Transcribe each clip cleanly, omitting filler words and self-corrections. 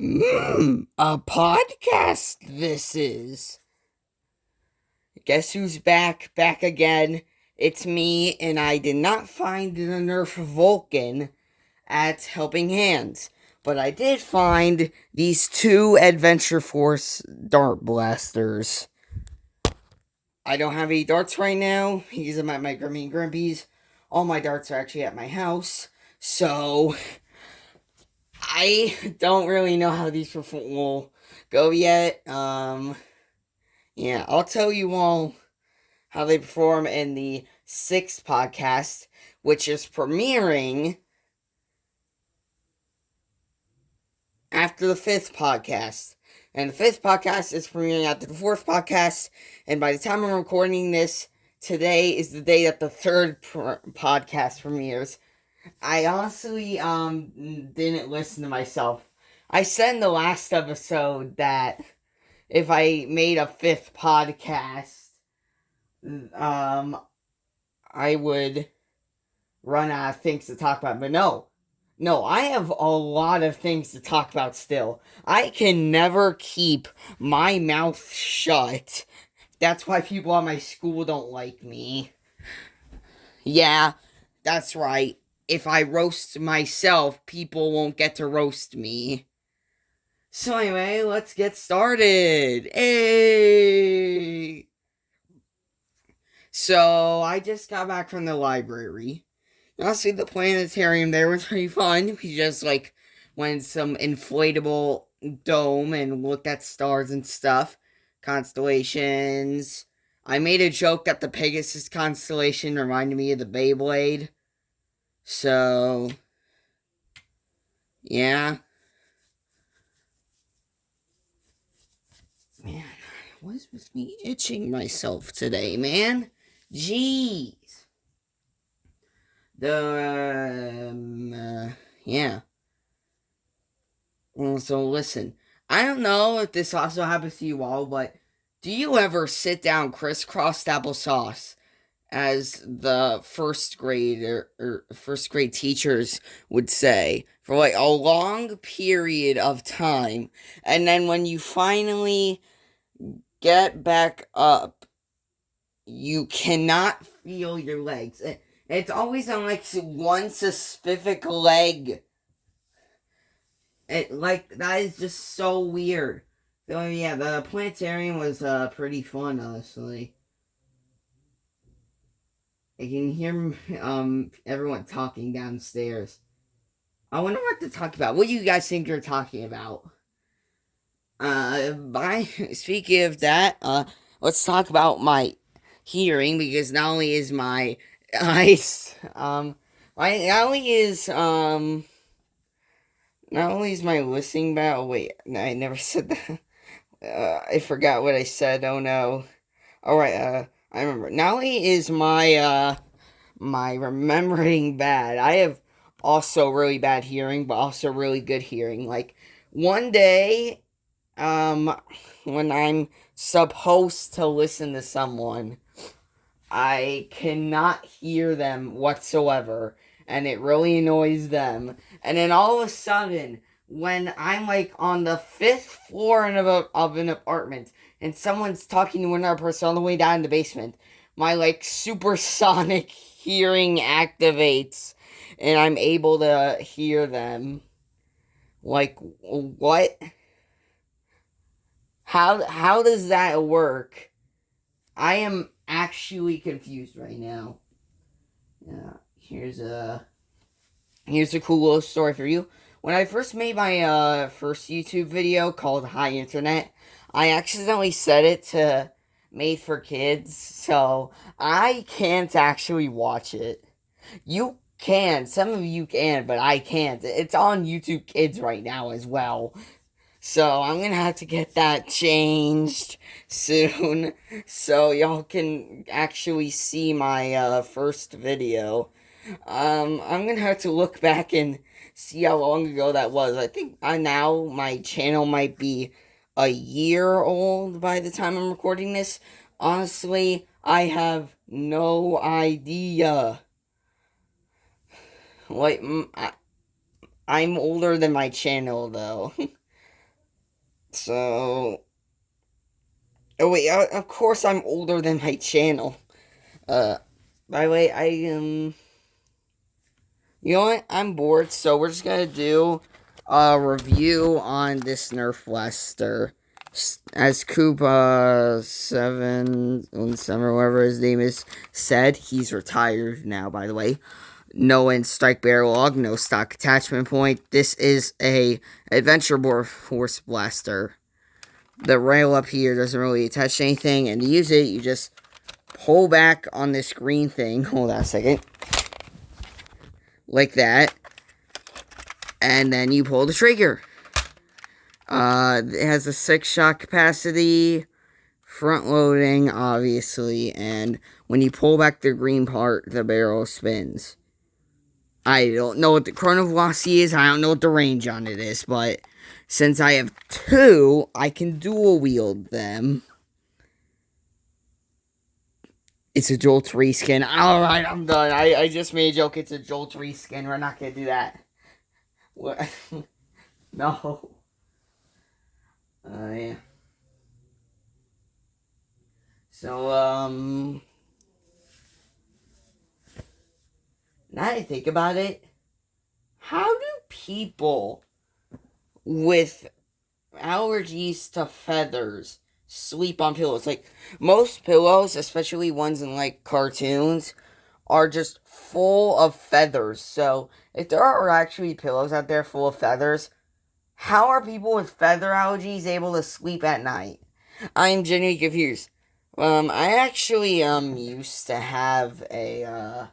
A podcast this is. Guess who's back? Back again. It's me, and I did not find the Nerf Vulcan at Helping Hands. But I did find these two Adventure Force dart blasters. I don't have any darts right now because I'm at my Grimmy and Grimpies. All my darts are actually at my house. So I don't really know how these will go yet. Yeah, I'll tell you all how they perform in the sixth podcast, which is premiering after the fifth podcast. And the fifth podcast is premiering after the fourth podcast. And by the time I'm recording this, today is the day that the third podcast premieres. I honestly didn't listen to myself. I said in the last episode that if I made a fifth podcast, I would run out of things to talk about. But no, I have a lot of things to talk about still. I can never keep my mouth shut. That's why people at my school don't like me. Yeah, that's right. If I roast myself, people won't get to roast me. So anyway, let's get started. Hey! So I just got back from the library. Honestly, the planetarium there was pretty fun. We just went some inflatable dome and looked at stars and stuff, constellations. I made a joke that the Pegasus constellation reminded me of the Beyblade. So yeah. Man, what is with me itching myself today, man? Jeez. Yeah. So listen, I don't know if this also happens to you all, but do you ever sit down crisscrossed applesauce, as the first grade or first grade teachers would say, for like a long period of time, and then when you finally get back up, you cannot feel your legs. It's always on like one specific leg. That is just so weird. So yeah, the planetarium was pretty fun, honestly. I can hear everyone talking downstairs. I wonder what they're talking about. What do you guys think they're talking about? By speaking of that, let's talk about my hearing, because not only is my eyes not only is my listening bad. Oh wait, no, I never said that. I forgot what I said. Oh no. All right. I remember. Not only is my remembering bad, I have also really bad hearing, but also really good hearing. Like one day, when I'm supposed to listen to someone, I cannot hear them whatsoever, and it really annoys them. And then all of a sudden, when I'm like on the fifth floor of an apartment, and someone's talking to another person on the way down in the basement, my like supersonic hearing activates, and I'm able to hear them. Like what? How does that work? I am actually confused right now. Yeah, here's a cool little story for you. When I first made my first YouTube video called Hi Internet, I accidentally set it to made for kids, so I can't actually watch it. You can, some of you can, but I can't. It's on YouTube Kids right now as well. So I'm gonna have to get that changed soon, so y'all can actually see my first video. I'm gonna have to look back and see how long ago that was. I think now my channel might be a year old by the time I'm recording this. Honestly, I have no idea. Like, I'm older than my channel though. So, oh wait, of course I'm older than my channel. Uh, by the way, you know what? I'm bored, so we're just gonna do a review on this Nerf Blaster. As Koopa717, or whatever his name is, said, he's retired now, by the way. No in strike barrel log, no stock attachment point. This is a Adventure Force Blaster. The rail up here doesn't really attach to anything, and to use it, you just pull back on this green thing. Hold on a second. Like that. And then you pull the trigger. It has a 6-shot capacity, front loading, obviously, and when you pull back the green part, the barrel spins. I don't know what the chrono velocity is, I don't know what the range on it is, but since I have two, I can dual wield them. It's a Jolt reskin. Alright, I'm done. I just made a joke, it's a Jolt reskin. We're not gonna do that. What? No. Yeah. So, now that I think about it, how do people with allergies to feathers sleep on pillows? Like, most pillows, especially ones in, like, cartoons, are just full of feathers. So, if there are actually pillows out there full of feathers, how are people with feather allergies able to sleep at night? I'm genuinely confused. I actually, used to have a,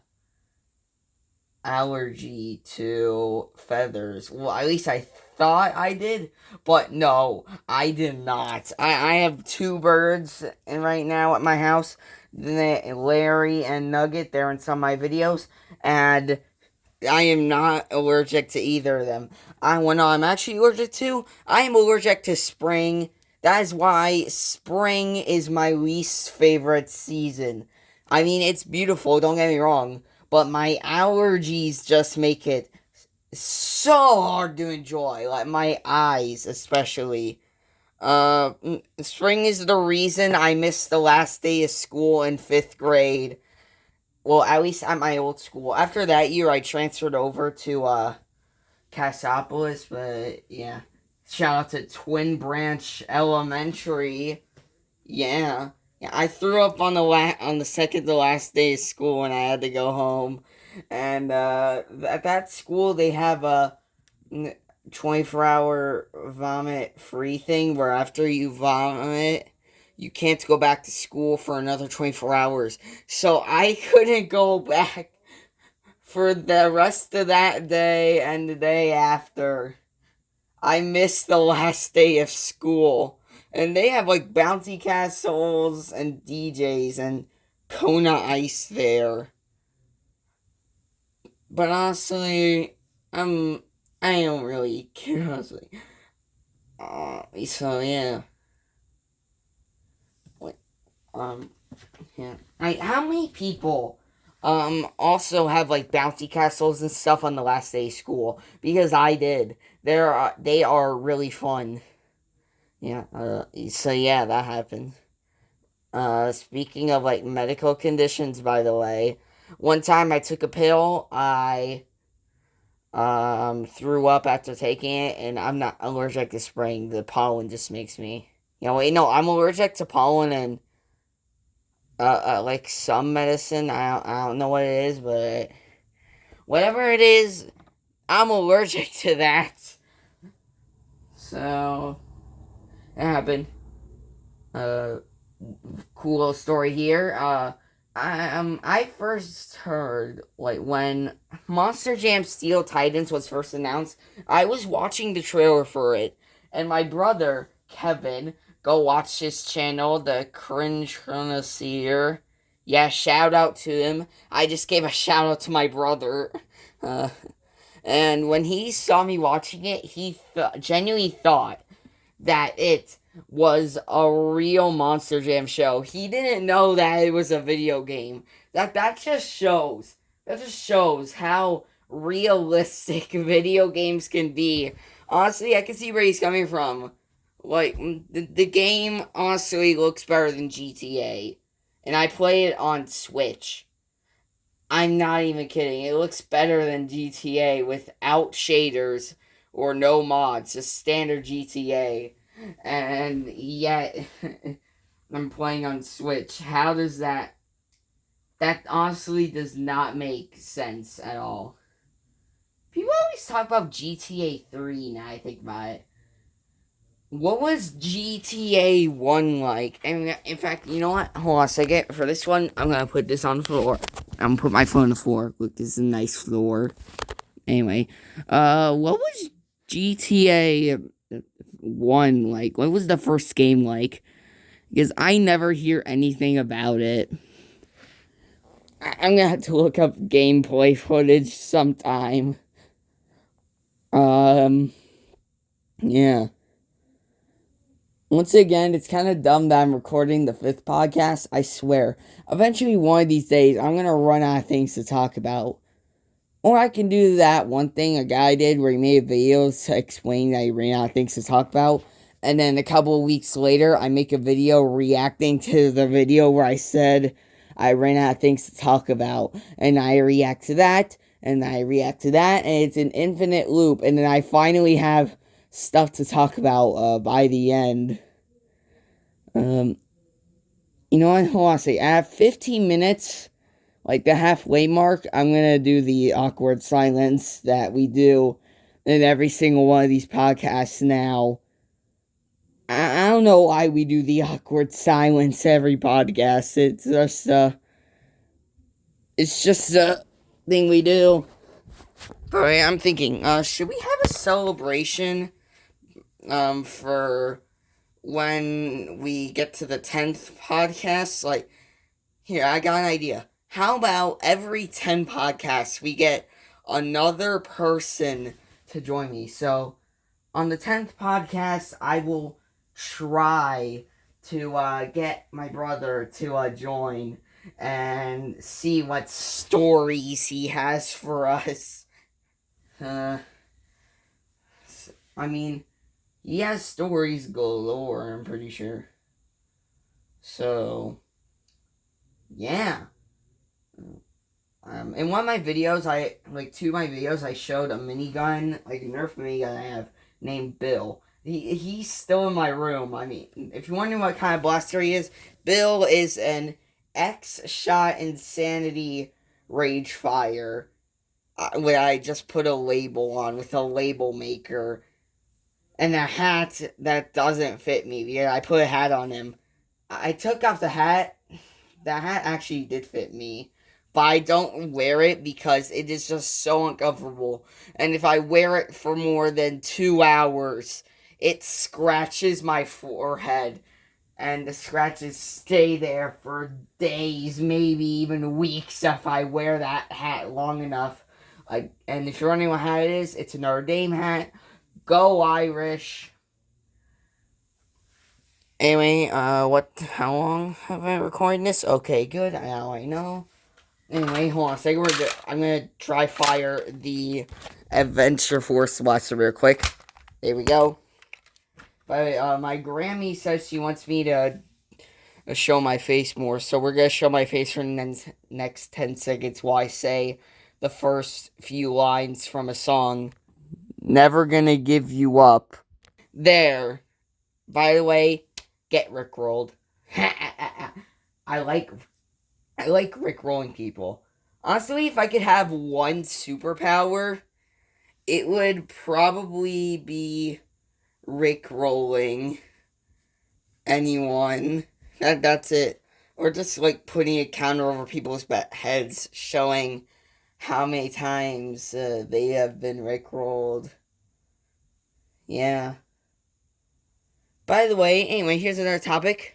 allergy to feathers. Well, at least I thought I did, but no, I did not. I have two birds right now at my house, Larry and Nugget. They're in some of my videos, and I am not allergic to either of them. What I'm actually allergic to, I am allergic to spring. That is why spring is my least favorite season. I mean, it's beautiful, don't get me wrong, but my allergies just make it so hard to enjoy. Like, my eyes, especially. Spring is the reason I missed the last day of school in 5th grade. Well, at least at my old school. After that year, I transferred over to, Cassopolis, but, yeah. Shout out to Twin Branch Elementary. Yeah. Yeah, I threw up on the second to last day of school and I had to go home. And at that school they have a 24-hour vomit free thing where after you vomit, you can't go back to school for another 24 hours. So I couldn't go back for the rest of that day and the day after. I missed the last day of school. And they have like bouncy castles and DJs and Kona Ice there. But honestly, I don't really care, honestly. So yeah. Wait, yeah. How many people also have like bouncy castles and stuff on the last day of school? Because I did. They are really fun. Yeah, so yeah, that happened. Speaking of like medical conditions, by the way, one time I took a pill, I threw up after taking it, and I'm not allergic to spraying. The pollen just makes me, wait, no, I'm allergic to pollen and like some medicine. I don't know what it is, but whatever it is, I'm allergic to that. So it happened. Cool little story here. I first heard like when Monster Jam Steel Titans was first announced. I was watching the trailer for it, and my brother Kevin, go watch his channel, the Cringe Connoisseur. Yeah, shout out to him. I just gave a shout out to my brother. Uh, and when he saw me watching it, he genuinely thought that it was a real Monster Jam show. He didn't know that it was a video game. That just shows how realistic video games can be. Honestly, I can see where he's coming from. Like, the game honestly looks better than GTA. And I play it on Switch. I'm not even kidding. It looks better than GTA without shaders or no mods, just standard GTA. And yet, I'm playing on Switch. How does that. That honestly does not make sense at all. People always talk about GTA 3 now I think about it. What was GTA 1 like? And in fact, you know what? Hold on a second. For this one, I'm going to put this on the floor. I'm going to put my phone on the floor. Look, this is a nice floor. Anyway, what was GTA 1 like? What was the first game like? Because I never hear anything about it. I'm going to have to look up gameplay footage sometime. Um, yeah. Once again, it's kind of dumb that I'm recording the fifth podcast. I swear. Eventually, one of these days, I'm going to run out of things to talk about. Or I can do that one thing a guy did where he made videos to explain that he ran out of things to talk about. And then a couple of weeks later, I make a video reacting to the video where I said I ran out of things to talk about. And I react to that, and I react to that, and it's an infinite loop. And then I finally have stuff to talk about by the end. Um, you know what? Hold on a second. At 15 minutes, like the halfway mark, I'm gonna do the awkward silence that we do in every single one of these podcasts now. I don't know why we do the awkward silence every podcast. It's just a thing we do. But I'm thinking, should we have a celebration for when we get to the 10th podcast? Like, here, I got an idea. How about every 10 podcasts we get another person to join me? So, on the 10th podcast, I will try to get my brother to join and see what stories he has for us. Uh, I mean, he has stories galore, I'm pretty sure. So, yeah. In one of my videos, two of my videos, I showed a minigun, like a Nerf minigun I have named Bill. He's still in my room. I mean, if you're wondering what kind of blaster he is, Bill is an X-Shot Insanity Rage Fire. Where I just put a label on with a label maker and a hat that doesn't fit me. Yeah, I put a hat on him. I took off the hat. The hat actually did fit me, but I don't wear it because it is just so uncomfortable. And if I wear it for more than 2 hours, it scratches my forehead. And the scratches stay there for days, maybe even weeks if I wear that hat long enough. And if you're wondering what hat it is, it's a Notre Dame hat. Go Irish! Anyway, how long have I been recording this? Okay, good. Now I know. Anyway, hold on a second. I'm gonna try fire the Adventure Force blaster real quick. There we go. But my Grammy says she wants me to show my face more, so we're gonna show my face for the next 10 seconds while I say the first few lines from a song. Never gonna give you up. There. By the way, get rickrolled. I like I like rickrolling people. Honestly, if I could have one superpower, it would probably be rickrolling anyone. That's it. Or just like putting a counter over people's heads, showing how many times they have been rickrolled. Yeah. By the way, anyway, here's another topic.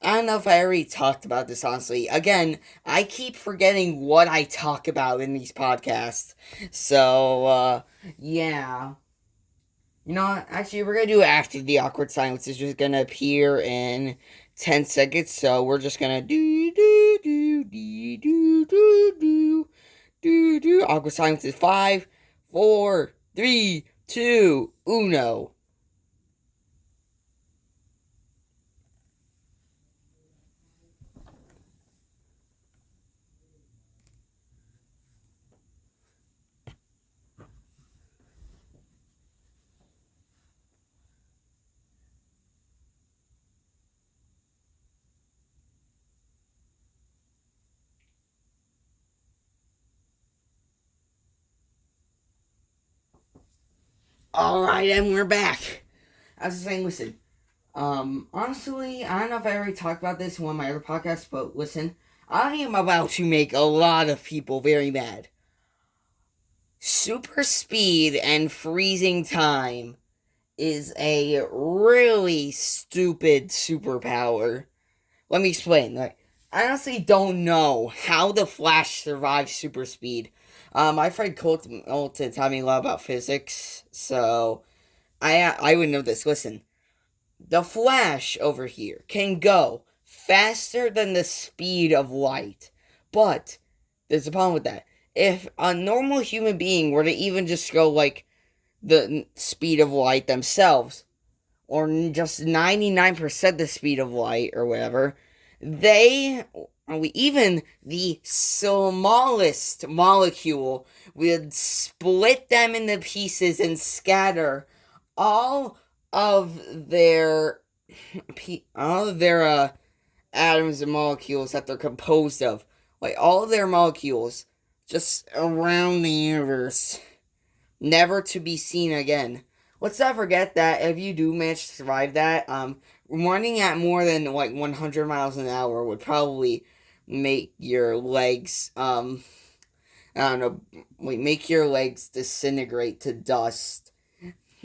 I don't know if I already talked about this, honestly. Again, I keep forgetting what I talk about in these podcasts. So, yeah. You know what? Actually, we're going to do it after the awkward silence is just going to appear in 10 seconds. So, we're just going to do. Awkward silence is 5, 4, 3, 2, 1. Alright, and we're back. I was saying, listen, honestly, I don't know if I already talked about this in one of my other podcasts, but listen, I am about to make a lot of people very mad. Super speed and freezing time is a really stupid superpower. Let me explain. I honestly don't know how the Flash survives super speed. My friend Colton taught me a lot about physics, so I would know this. Listen, the Flash over here can go faster than the speed of light, but there's a problem with that. If a normal human being were to even just go like the speed of light themselves, or just 99% the speed of light or whatever, even the smallest molecule would split them into pieces and scatter all of their atoms and molecules that they're composed of, like all of their molecules, just around the universe, never to be seen again. Let's not forget that if you do manage to survive that, running at more than like 100 miles an hour would probably make your legs, I don't know, make your legs disintegrate to dust.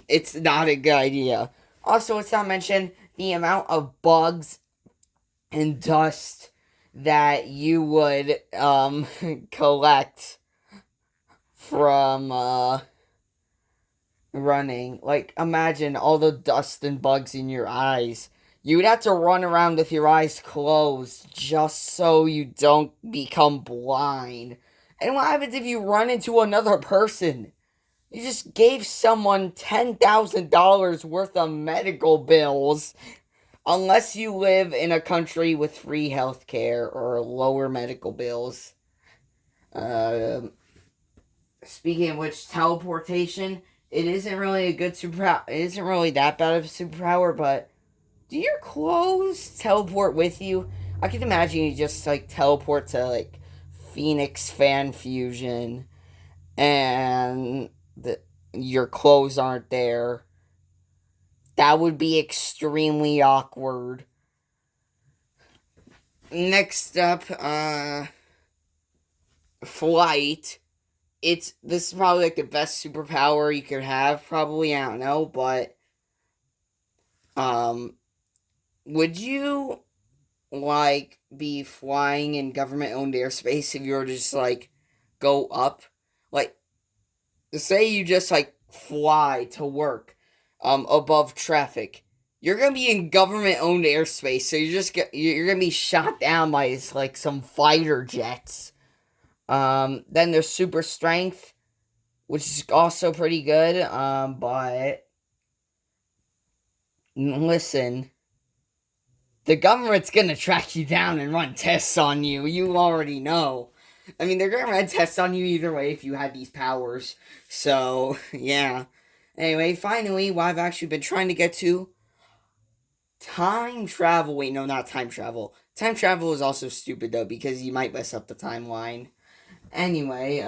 It's not a good idea. Also, let's not mention the amount of bugs and dust that you would, collect from, running. Like, imagine all the dust and bugs in your eyes. You would have to run around with your eyes closed just so you don't become blind. And what happens if you run into another person? You just gave someone $10,000 worth of medical bills. Unless you live in a country with free healthcare or lower medical bills. Speaking of which, teleportation, it isn't really a good superpower. It isn't really that bad of a superpower, but do your clothes teleport with you? I can imagine you just like teleport to like Phoenix Fan Fusion and your clothes aren't there. That would be extremely awkward. Next up, flight. This is probably like the best superpower you could have, probably, I don't know, but would you like be flying in government owned airspace if you were to just like go up? Like, say you just like fly to work above traffic. You're gonna be in government owned airspace, so you're gonna be shot down by like some fighter jets. Then there's super strength, which is also pretty good. But listen, the government's gonna track you down and run tests on you. You already know. I mean, they're gonna run tests on you either way if you had these powers. So yeah. Anyway, finally, what I've actually been trying to get to, time travel. Wait, no, not time travel. Time travel is also stupid though because you might mess up the timeline. Anyway,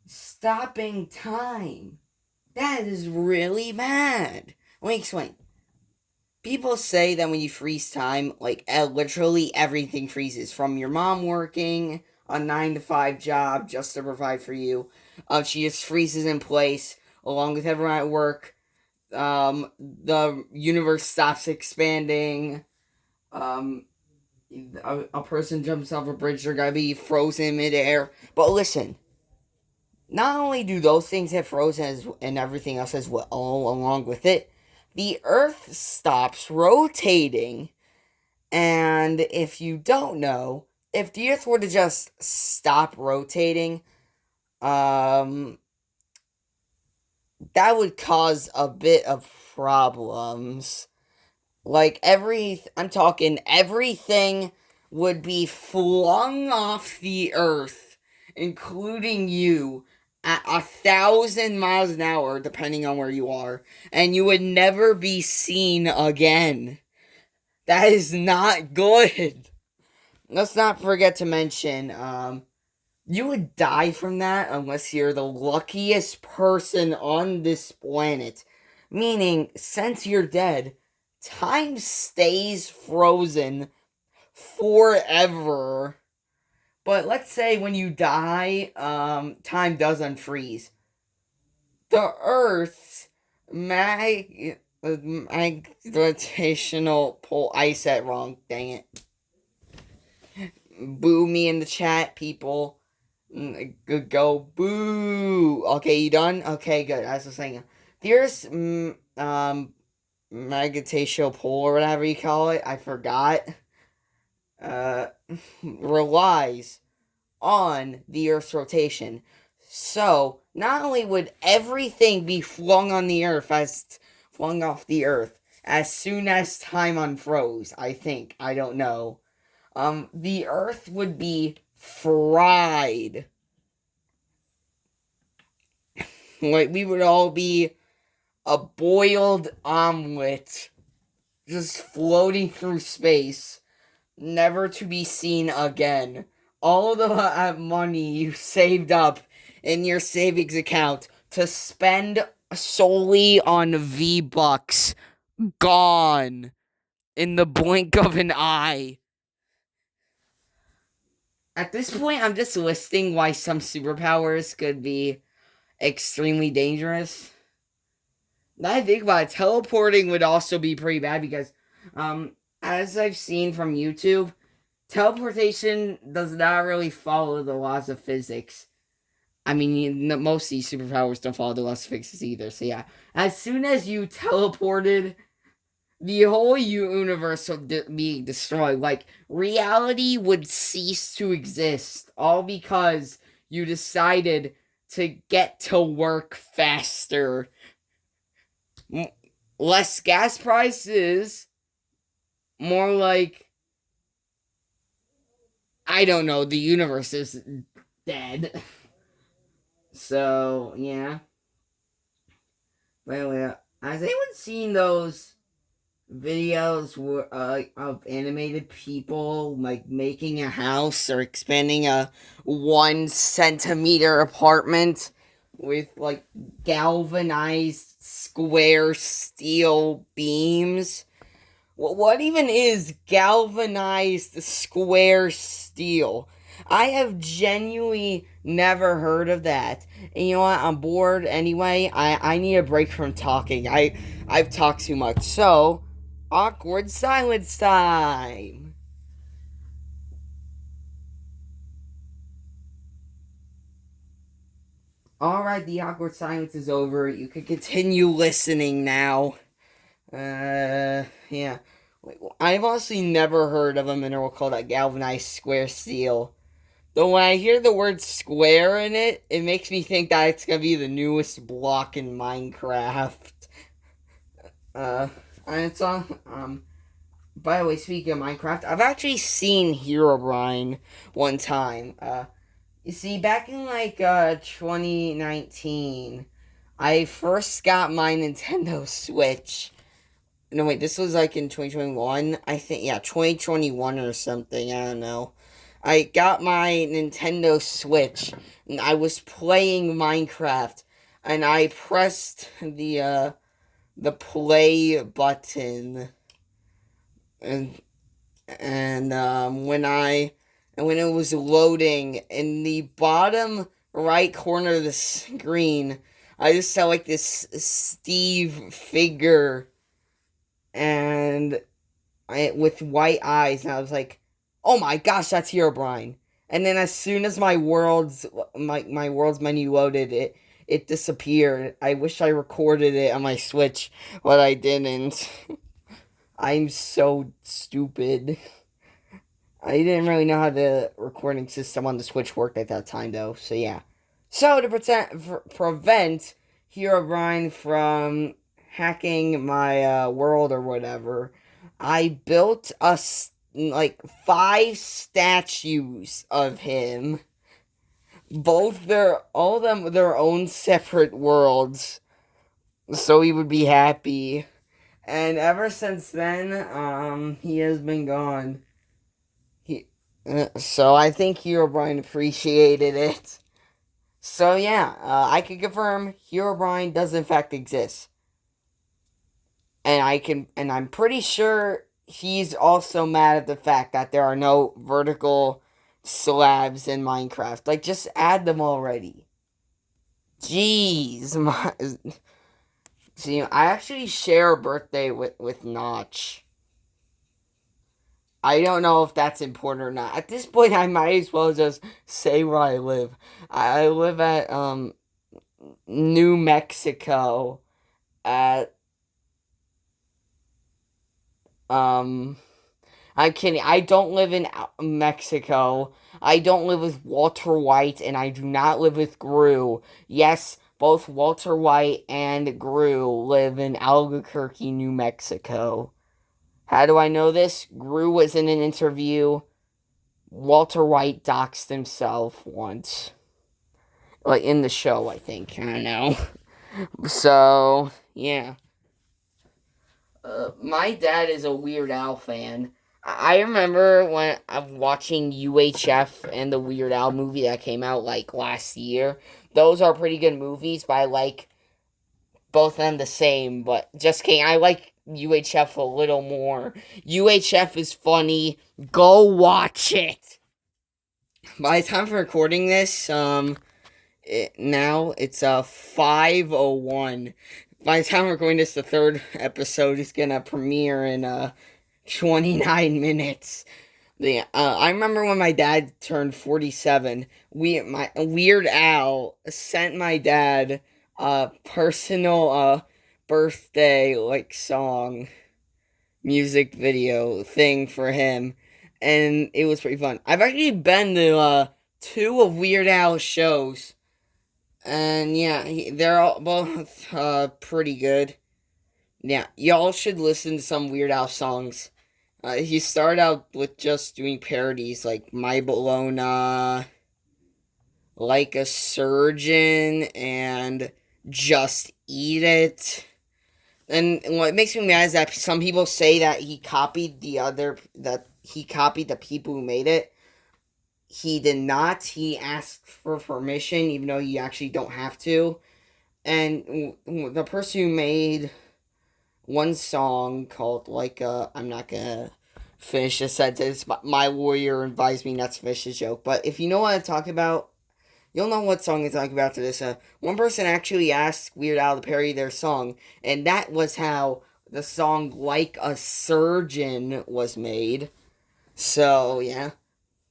stopping time. That is really bad. Let me explain. People say that when you freeze time, like literally everything freezes. From your mom working a 9 to 5 job just to provide for you, she just freezes in place along with everyone at work. The universe stops expanding. A person jumps off a bridge, they're gonna be frozen midair. But listen, not only do those things get frozen and everything else as well along with it, the Earth stops rotating. And if you don't know, if the Earth were to just stop rotating, that would cause a bit of problems. Like I'm talking everything would be flung off the Earth, including you, at 1,000 miles an hour, depending on where you are, and you would never be seen again. That is not good. Let's not forget to mention, You would die from that unless you're the luckiest person on this planet. Meaning, since you're dead, time stays frozen forever. But let's say when you die, time does unfreeze. The Earth's gravitational pull. I said wrong. Dang it. Boo me in the chat, people. Good go. Boo. Okay, you done? Okay, good. As I was saying, the Earth's gravitational pull or whatever you call it. I forgot. Uh, relies on the Earth's rotation. So, not only would everything be flung on the Earth flung off the Earth as soon as time unfroze, I think. I don't know. The Earth would be fried. Like, we would all be a boiled omelet just floating through space, never to be seen again. All of the money you saved up in your savings account to spend solely on V-Bucks gone in the blink of an eye. At this point, I'm just listing why some superpowers could be extremely dangerous. Now I think about it, teleporting would also be pretty bad because, as I've seen from YouTube, teleportation does not really follow the laws of physics. I mean, most of these superpowers don't follow the laws of physics either. So yeah, as soon as you teleported, the whole universe would be destroyed. Like, reality would cease to exist, all because you decided to get to work faster. Less gas prices, more like, I don't know, the universe is dead. So, yeah. By the way, has anyone seen those videos of animated people like making a house or expanding a 1 centimeter apartment with like galvanized square steel beams? What even is galvanized square steel? I have genuinely never heard of that. And you know what? I'm bored anyway. I need a break from talking. I've talked too much. So, awkward silence time. Alright, the awkward silence is over. You can continue listening now. Yeah. I've honestly never heard of a mineral called a galvanized square steel. Though when I hear the word square in it, it makes me think that it's gonna be the newest block in Minecraft. And it's on, by the way, speaking of Minecraft, I've actually seen Herobrine one time. You see, back in like, 2019, I first got my Nintendo Switch. No, wait, this was like in 2021, I think. Yeah, 2021 or something, I don't know. I got my Nintendo Switch, and I was playing Minecraft, and I pressed the play button, and when it was loading in the bottom right corner of the screen, I just saw like this Steve figure, and with white eyes, and I was like, "Oh my gosh, that's Herobrine!" And then as soon as my world's menu loaded, it disappeared. I wish I recorded it on my Switch, but I didn't. I'm so stupid. I didn't really know how the recording system on the Switch worked at that time, though. So yeah. So to prevent Herobrine from hacking my world or whatever, I built like 5 statues of him. All of them their own separate worlds, so he would be happy. And ever since then, he has been gone. So I think Herobrine appreciated it. So yeah, I can confirm Herobrine does in fact exist. And I'm pretty sure he's also mad at the fact that there are no vertical slabs in Minecraft. Like, just add them already. Jeez, see, I actually share a birthday with Notch. I don't know if that's important or not. At this point, I might as well just say where I live. I live at New Mexico at um I'm kidding. I don't live in Mexico. I don't live with Walter White, and I do not live with Gru. Yes, both Walter White and Gru live in Albuquerque, New Mexico. How do I know this? Gru was in an interview. Walter White doxed himself once. Like, in the show, I think. I don't know. So, yeah. My dad is a Weird Al fan. I remember when I'm watching UHF and the Weird Al movie that came out like last year. Those are pretty good movies, but I like both of them the same. But just kidding, I like UHF a little more. UHF is funny. Go watch it. By the time of recording this, now it's 5:01. By the time we're going this, the third episode is gonna premiere in 29 minutes. I remember when my dad turned 47. My Weird Al sent my dad a personal birthday like song music video thing for him, and it was pretty fun. I've actually been to two of Weird Al's shows. And yeah, they're all both pretty good. Yeah, y'all should listen to some Weird Al songs. He started out with just doing parodies like My Bologna, Like a Surgeon, and Just Eat It. And what makes me mad is that some people say that he copied the people who made it. He did not. He asked for permission, even though you actually don't have to. And the person who made one song called I'm not gonna finish the sentence. My lawyer advised me not to finish the joke. But if you know what I'm talking about, you'll know what song I'm talking about to this. One person actually asked Weird Al to parody their song, and that was how the song "Like a Surgeon" was made. So yeah,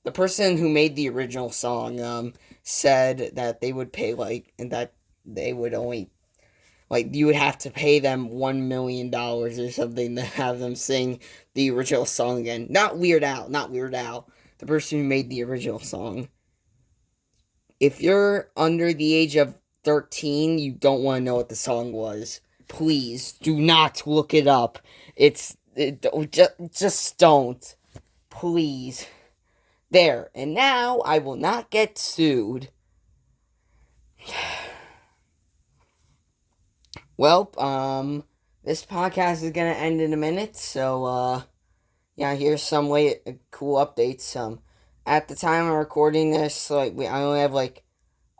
the person who made the original song said that they would pay and that they would only you would have to pay them $1 million or something to have them sing the original song again. Not Weird Al, not Weird Al. The person who made the original song. If you're under the age of 13, you don't want to know what the song was. Please do not look it up. Just don't. Please. There. And now I will not get sued. Well, this podcast is gonna end in a minute, so yeah, here's some cool updates. At the time of recording this, I only have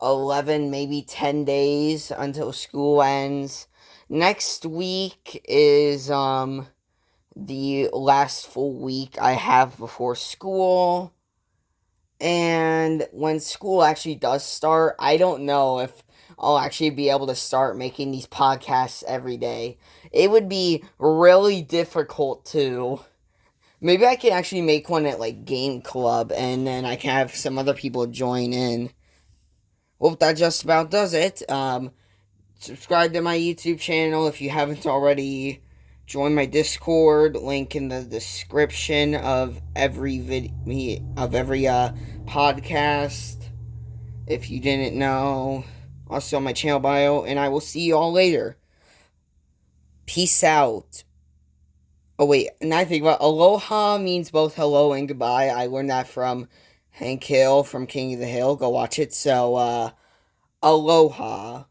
11, maybe 10 days until school ends. Next week is the last full week I have before school. And when school actually does start, I don't know if I'll actually be able to start making these podcasts every day. It would be really difficult to. Maybe I can actually make one at Game Club, and then I can have some other people join in. Well, that just about does it. Subscribe to my YouTube channel if you haven't already. Join my Discord, link in the description of every podcast, if you didn't know. Also my channel bio, and I will see you all later. Peace out. Oh wait, and I think about aloha means both hello and goodbye. I learned that from Hank Hill from King of the Hill. Go watch it. So aloha.